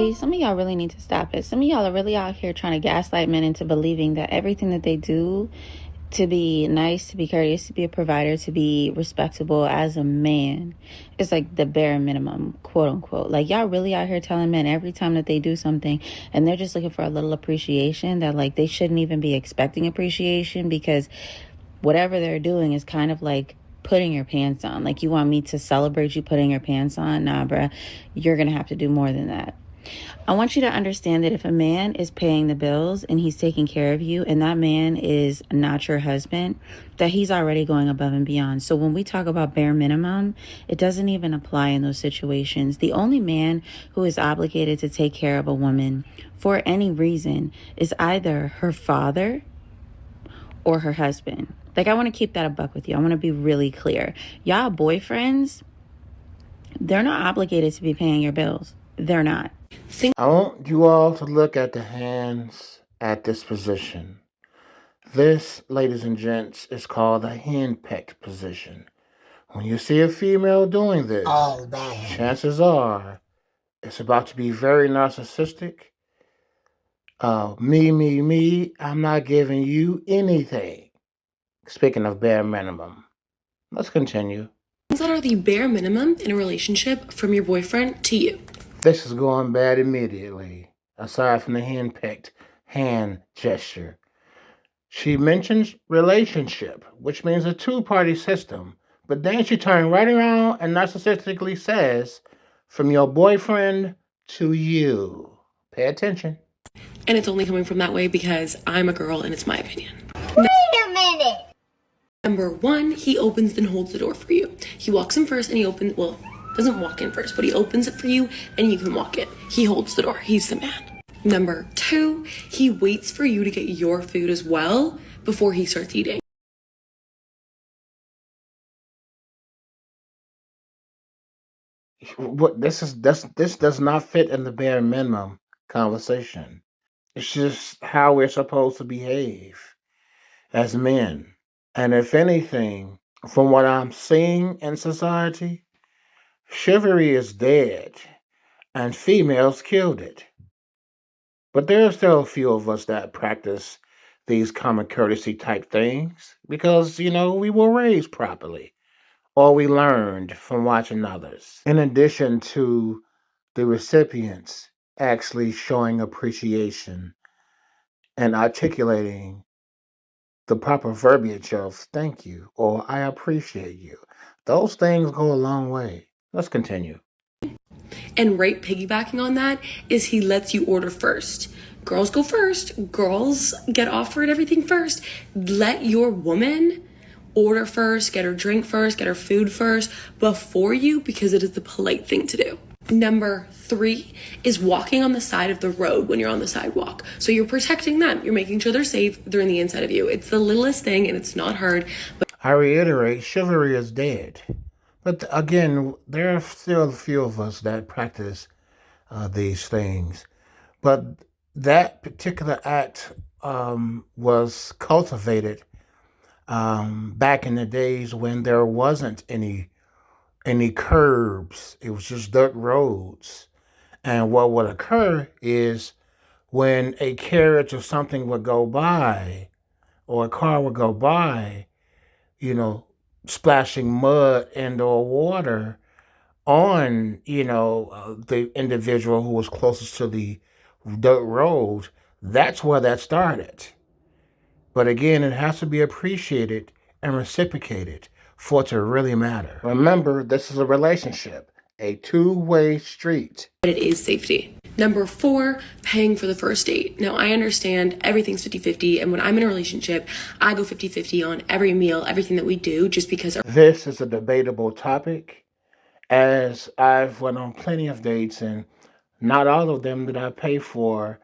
ladies, some of y'all really need to stop it. Some of y'all are really out here trying to gaslight men into believing that everything that they do to be nice, to be courteous, to be a provider, to be respectable as a man is like the bare minimum, quote unquote. Like, y'all really out here telling men every time that they do something and they're just looking for a little appreciation, that like they shouldn't even be expecting appreciation, because whatever they're doing is kind of like putting your pants on. Like, you want me to celebrate you putting your pants on? Nah, bruh, you're gonna have to do more than that. I want you to understand that if a man is paying the bills and he's taking care of you, and that man is not your husband, that he's already going above and beyond. So when we talk about bare minimum, it doesn't even apply in those situations. The only man who is obligated to take care of a woman for any reason is either her father or her husband. Like, I want to keep that a buck with you. I want to be really clear. Y'all boyfriends, they're not obligated to be paying your bills. They're not. I want you all to look at the hands at this position. This, ladies and gents, is called the hand-pecked position. When you see a female doing this, chances are it's about to be very narcissistic. Me, I'm not giving you anything. Speaking of bare minimum, let's continue. Things that are the bare minimum in a relationship from your boyfriend to you. This is going bad immediately, aside from the hand-pecked hand gesture. She mentions relationship, which means a two-party system, but then she turned right around and narcissistically says, from your boyfriend to you. Pay attention. And it's only coming from that way because I'm a girl and it's my opinion. Wait a minute. Number one, he opens and holds the door for you. He walks in first and doesn't walk in first, but he opens it for you and you can walk in. He holds the door. He's the man. Number two, he waits for you to get your food as well before he starts eating. This does not fit in the bare minimum conversation. It's just how we're supposed to behave as men. And if anything, from what I'm seeing in society, chivalry is dead and females killed it. But there are still a few of us that practice these common courtesy type things because, we were raised properly or we learned from watching others. In addition to the recipients actually showing appreciation and articulating the proper verbiage of thank you or I appreciate you. Those things go a long way. Let's continue. And right piggybacking on that is he lets you order first. Girls go first. Girls get offered everything first. Let your woman order first, get her drink first, get her food first before you, because it is the polite thing to do. Number three is walking on the side of the road when you're on the sidewalk. So you're protecting them. You're making sure they're safe. They're in the inside of you. It's the littlest thing and it's not hard. But I reiterate, chivalry is dead. But again, there are still a few of us that practice these things. But that particular act was cultivated back in the days when there wasn't any curbs. It was just dirt roads. And what would occur is when a carriage or something would go by, or a car would go by, splashing mud and or water on, the individual who was closest to the dirt road, that's where that started. But again, it has to be appreciated and reciprocated for it to really matter. Remember, this is a relationship, a two-way street. it is safety. Number four, paying for the first date. Now, I understand everything's 50-50, and when I'm in a relationship, I go 50-50 on every meal, everything that we do, just because. This is a debatable topic, as I've went on plenty of dates, and not all of them did I pay for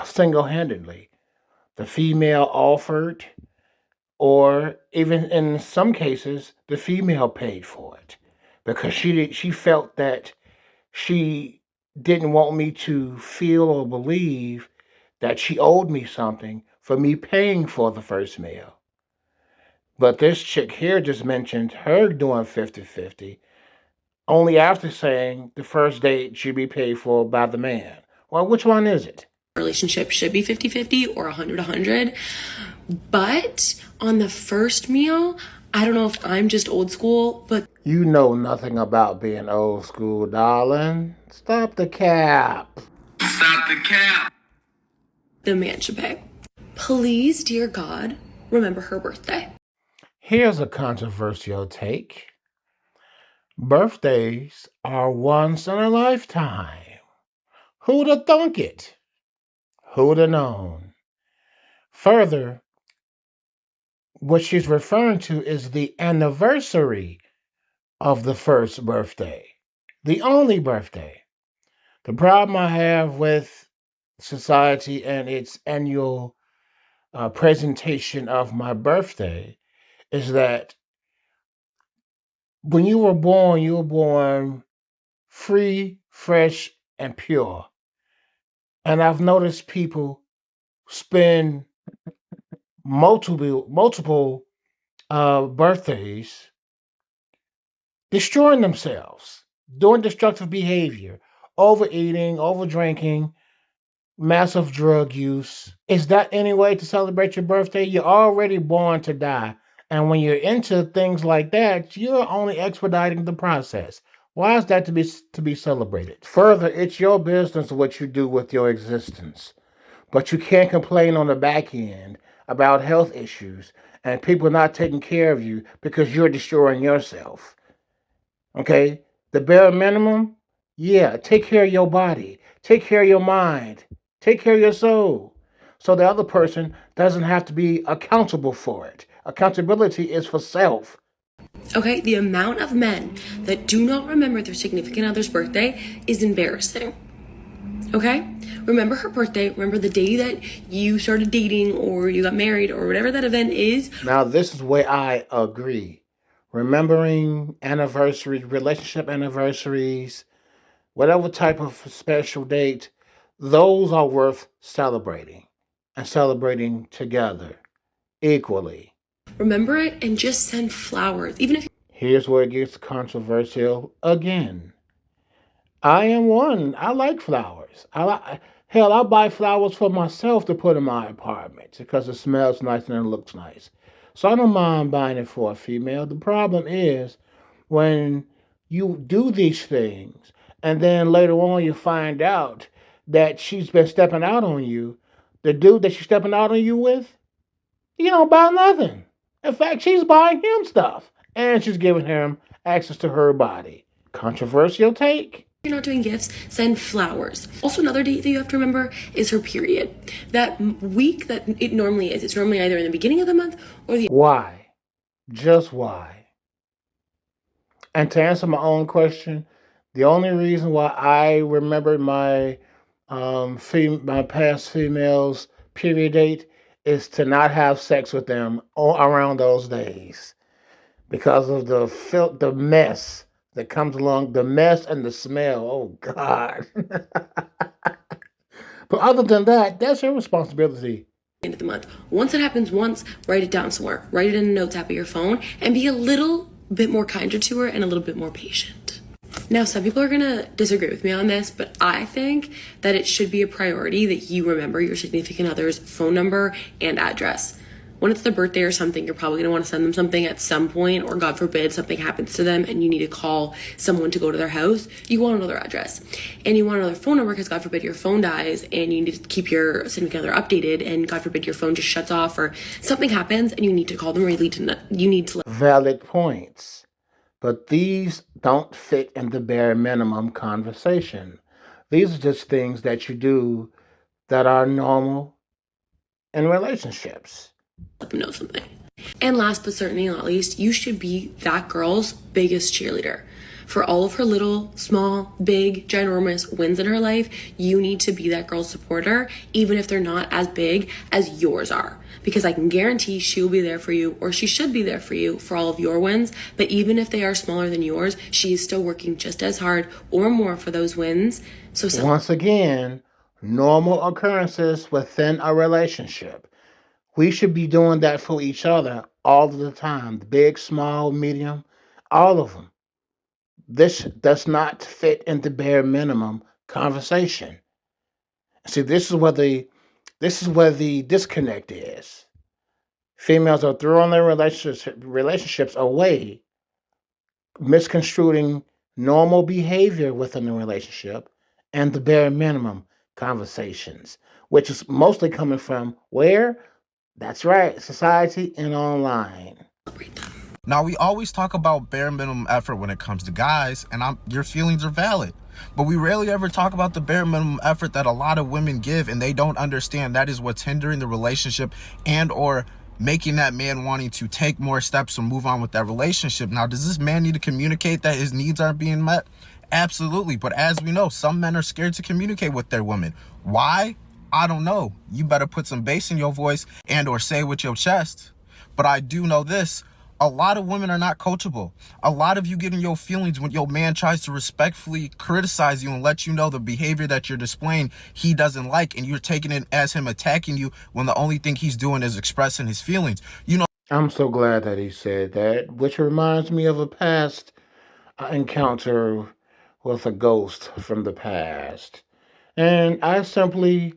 single-handedly. The female offered, or even in some cases, the female paid for it because she felt that she didn't want me to feel or believe that she owed me something for me paying for the first meal. But this chick here just mentioned her doing 50-50. only after saying the first date should be paid for by the man. Well, which one is it? Relationship should be 50-50 or 100-100. But on the first meal, I don't know if I'm just old school, but You know nothing about being old school, darling. Stop the cap. Stop the cap. the man should pay. Please, dear God, remember her birthday. Here's a controversial take. Birthdays are once in a lifetime. Who'd have thunk it? Who'd have known? Further, what she's referring to is the anniversary of the first birthday, the only birthday. The problem I have with society and its annual presentation of my birthday is that when you were born free, fresh, and pure. And I've noticed people spend multiple birthdays destroying themselves, doing destructive behavior, overeating, overdrinking, massive drug use. Is that any way to celebrate your birthday? You're already born to die. And when you're into things like that, you're only expediting the process. Why is that to be celebrated? Further, it's your business what you do with your existence. But you can't complain on the back end about health issues and people not taking care of you because you're destroying yourself. Okay? The bare minimum, yeah, take care of your body, take care of your mind, take care of your soul. So the other person doesn't have to be accountable for it. Accountability is for self. Okay, the amount of men that do not remember their significant other's birthday is embarrassing. Okay? Remember her birthday, remember the day that you started dating or you got married or whatever that event is. Now, this is where I agree. Remembering anniversaries, relationship anniversaries, whatever type of special date, those are worth celebrating and celebrating together equally. Remember it and just send flowers. Even if Here's where it gets controversial again. I am one. I like flowers. Hell, I buy flowers for myself to put in my apartment because it smells nice and it looks nice. So I don't mind buying it for a female. The problem is when you do these things and then later on you find out that she's been stepping out on you, the dude that she's stepping out on you with, you don't buy nothing. In fact, she's buying him stuff and she's giving him access to her body. Controversial take. you're not doing gifts, send flowers. Also, another date that you have to remember is her period. That week that it normally is. It's normally either in the beginning of the month or the Why? Just why? And to answer my own question, the only reason why I remember my past females period date is to not have sex with them around those days because of the mess that comes along, the mess and the smell. Oh God! But other than that, that's your responsibility. end of the month. Once it happens once, write it down somewhere. Write it in a notes app of your phone and be a little bit more kinder to her and a little bit more patient. Now, some people are gonna disagree with me on this, but I think that it should be a priority that you remember your significant other's phone number and address. When it's their birthday or something, you're probably gonna wanna send them something at some point, or God forbid something happens to them and you need to call someone to go to their house. You wanna know their address. And you wanna know their phone number because God forbid your phone dies and you need to keep your significant other updated, and God forbid your phone just shuts off or something happens and you need to call them, or you need to Valid points. But these don't fit in the bare minimum conversation. These are just things that you do that are normal in relationships. let them know something. And last but certainly not least, you should be that girl's biggest cheerleader. For all of her little, small, big, ginormous wins in her life, you need to be that girl's supporter, even if they're not as big as yours are. Because I can guarantee she will be there for you, or she should be there for you for all of your wins. But even if they are smaller than yours, she is still working just as hard or more for those wins. So Once again, normal occurrences within a relationship. We should be doing that for each other all of the time. Big, small, medium, all of them. This does not fit in the bare minimum conversation. See, this is where the disconnect is. Females are throwing their relationships away, misconstruing normal behavior within the relationship and the bare minimum conversations, which is mostly coming from where? That's right, society and online. Now, we always talk about bare minimum effort when it comes to guys, and your feelings are valid. But we rarely ever talk about the bare minimum effort that a lot of women give, and they don't understand that is what's hindering the relationship and or making that man wanting to take more steps or move on with that relationship. Now, does this man need to communicate that his needs aren't being met? Absolutely. But as we know, some men are scared to communicate with their women. Why? I don't know. You better put some bass in your voice and or say with your chest. But I do know this. A lot of women are not coachable. A lot of you get in your feelings when your man tries to respectfully criticize you and let you know the behavior that you're displaying he doesn't like, and you're taking it as him attacking you when the only thing he's doing is expressing his feelings. I'm so glad that he said that, which reminds me of a past encounter with a ghost from the past. And I simply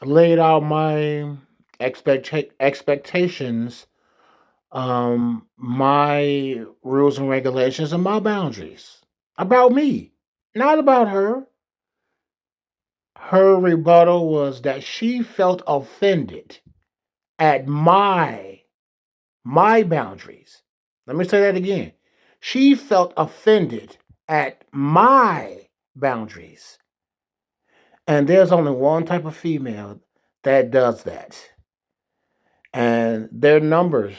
laid out my expectations, my rules and regulations, and my boundaries about me, not about her. Her rebuttal was that she felt offended at my boundaries. Let me say that again. She felt offended at my boundaries. And there's only one type of female that does that. And their numbers,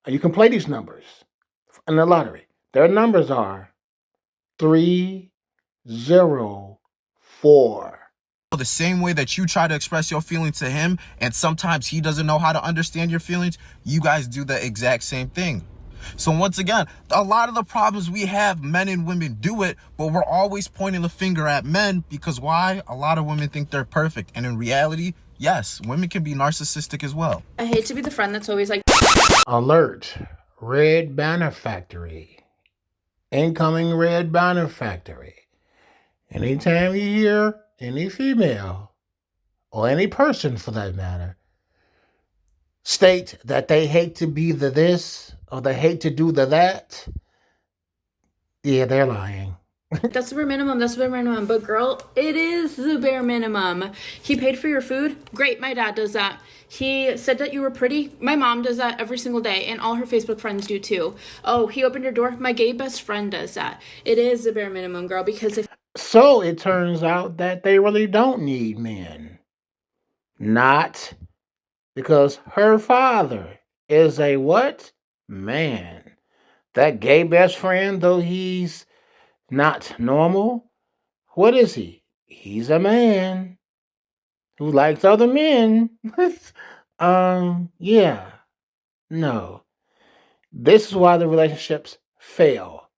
you can play these numbers in the lottery. Their numbers are 304. The same way that you try to express your feelings to him, and sometimes he doesn't know how to understand your feelings, you guys do the exact same thing. So once again, a lot of the problems we have, men and women do it, but we're always pointing the finger at men because why? A lot of women think they're perfect. And in reality, yes, women can be narcissistic as well. I hate to be the friend that's always like, Alert. Red Banner Factory. Incoming Red Banner Factory. Anytime you hear any female, or any person for that matter, state that they hate to be the this or they hate to do the that, yeah, they're lying. that's the bare minimum, that's the bare minimum. But girl, it is the bare minimum. He paid for your food? Great, my dad does that. He said that you were pretty? My mom does that every single day, and all her Facebook friends do too. Oh, he opened your door? My gay best friend does that. It is the bare minimum, girl, because if So it turns out that they really don't need men. Not because her father is a what? Man. That gay best friend, though he's not normal, what is he? He's a man who likes other men. Yeah. No. This is why the relationships fail.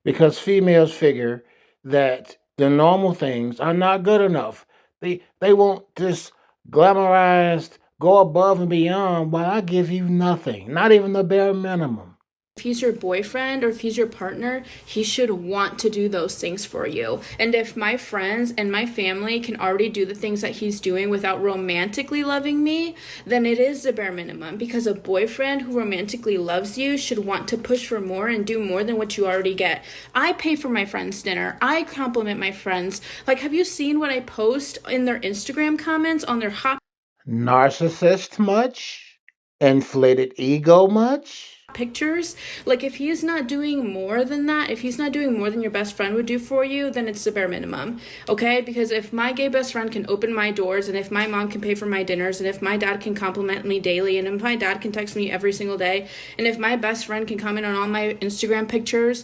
Because females figure that the normal things are not good enough. They want this glamorized, go above and beyond while I give you nothing, not even the bare minimum. he's your boyfriend or if he's your partner, he should want to do those things for you. And if my friends and my family can already do the things that he's doing without romantically loving me, then it is the bare minimum, because a boyfriend who romantically loves you should want to push for more and do more than what you already get. I pay for my friends' dinner. I compliment my friends. Like, have you seen what I post in their Instagram comments on their hot Narcissist much? Inflated ego much? pictures? Like, if he's not doing more than that, if he's not doing more than your best friend would do for you, then it's the bare minimum. Okay? Because if my gay best friend can open my doors, and if my mom can pay for my dinners, and if my dad can compliment me daily, and if my dad can text me every single day, and if my best friend can comment on all my Instagram pictures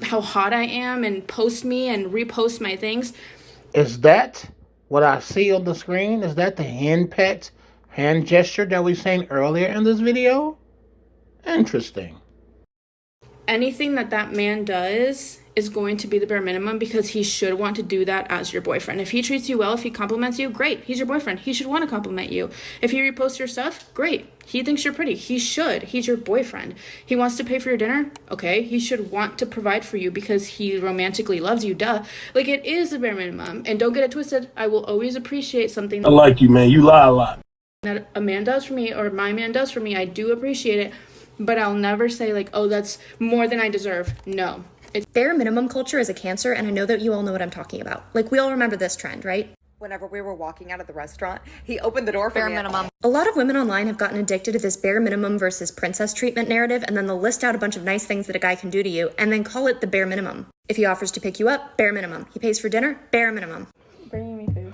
how hot I am and post me and repost my things, Is that what I see on the screen? Is that the hand pet hand gesture that we seen earlier in this video? Interesting. anything that that man does is going to be the bare minimum, because he should want to do that as your boyfriend. If he treats you well, if he compliments you, great. He's your boyfriend. He should want to compliment you. If he reposts your stuff, great. He thinks you're pretty. He should. He's your boyfriend. He wants to pay for your dinner. Okay. He should want to provide for you because he romantically loves you. Duh. Like, it is the bare minimum. And don't get it twisted. I will always appreciate something I like you, man. You lie a lot. that a man does for me or my man does for me. I do appreciate it. But I'll never say, like, oh, that's more than I deserve. No. Bare minimum culture is a cancer, and I know that you all know what I'm talking about. Like, we all remember this trend, right? Whenever we were walking out of the restaurant, he opened the door for bare me. Minimum. A lot of women online have gotten addicted to this bare minimum versus princess treatment narrative, and then they'll list out a bunch of nice things that a guy can do to you, and then call it the bare minimum. If he offers to pick you up, bare minimum. He pays for dinner, bare minimum. Bringing me food.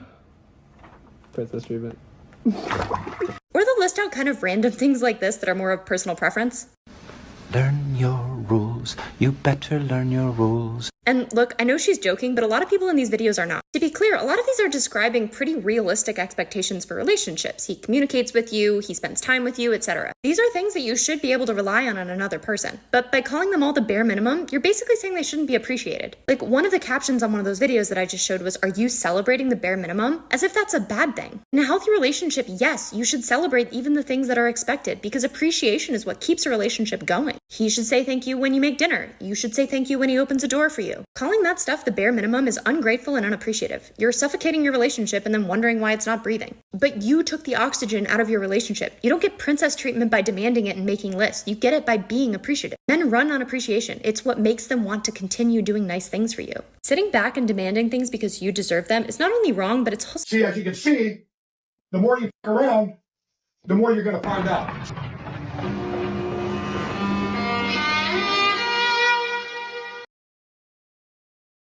Princess treatment. Or they'll list out kind of random things like this that are more of personal preference. Learn your rules. You better learn your rules. And look, I know she's joking, but a lot of people in these videos are not. To be clear, a lot of these are describing pretty realistic expectations for relationships. He communicates with you, he spends time with you, etc. These are things that you should be able to rely on another person. But by calling them all the bare minimum, you're basically saying they shouldn't be appreciated. Like, one of the captions on one of those videos that I just showed was, "Are you celebrating the bare minimum?" As if that's a bad thing. In a healthy relationship, yes, you should celebrate even the things that are expected, because appreciation is what keeps a relationship going. He should say thank you when you make dinner. You should say thank you when he opens a door for you. Calling that stuff the bare minimum is ungrateful and unappreciative. You're suffocating your relationship and then wondering why it's not breathing. But you took the oxygen out of your relationship. You don't get princess treatment by demanding it and making lists. You get it by being appreciative. Men run on appreciation. It's what makes them want to continue doing nice things for you. Sitting back and demanding things because you deserve them is not only wrong, but it's also... See, as you can see, the more you f*** around, the more you're going to find out.